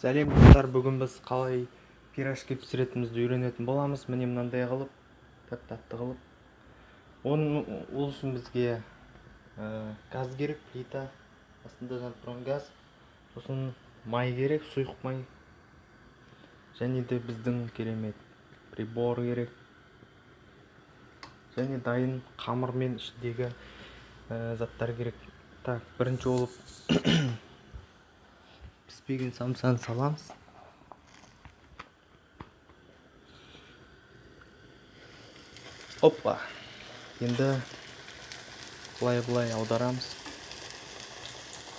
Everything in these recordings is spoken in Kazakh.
Сәлем достар, бүгін біз қалай пирожки пісіретінімізді үйренетін боламыз. Міне мынандай қылып, тәп-тәтті қылып. Ол үшін бізге газ керек, плита, астында жанып тұрған газ. Сосын май керек, сұйық май. Және де біздің керемет прибор керек. Және дайын қамыр мен ішіндегі заттар керек. Так, бірінші болып піспеген самсаны саламыз. Опа! Енді былай аударамыз.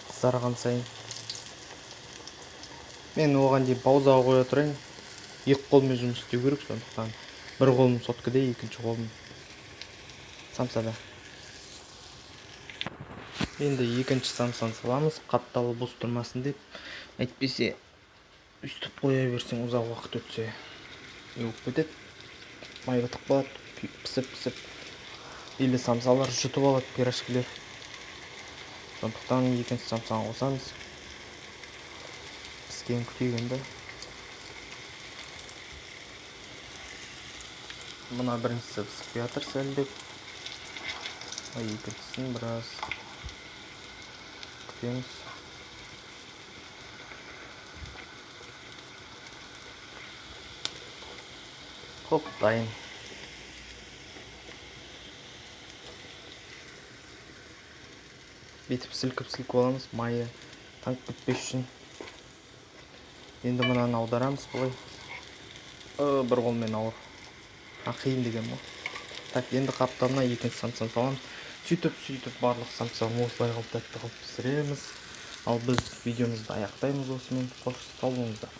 Қызарған сайын. Мен оған дейін паузаға қоя тұрайын. Екі қолмен жұмыс істеу керек, сондықтан бір қолым соткада, екінші қолым самсада. Енді екінші самсаны саламыз, қатталы бос тұрмасын деп. Әйтпесе үстіп қоя берсең, ұзақ уақыт өтсе еуіп кетеді. Май бітіп қалады, пісіп. Или самсалар жұтып алады, пирожкилер. Сондықтан екінші самсаны қосамыз. Піскен күтейік енді. Мына біріншісі пісіп жатыр сәлдеп. Екіншісін біраз күтеміз. Хоп, дайын. Бетіп сілкіп аламыз, майы таңып кетпес үшін. Енді мынаны аударамыз былай. Бір қолмен ауыр. Қиын деген бұл. Так, енді қапталына екінші самсаны саламыз. Сөйтіп барлық самсаны осылай қылып тәтті қылып пісіреміз. Ал біз видеомызды аяқтаймыз осымен. Қош сау болыңыздар.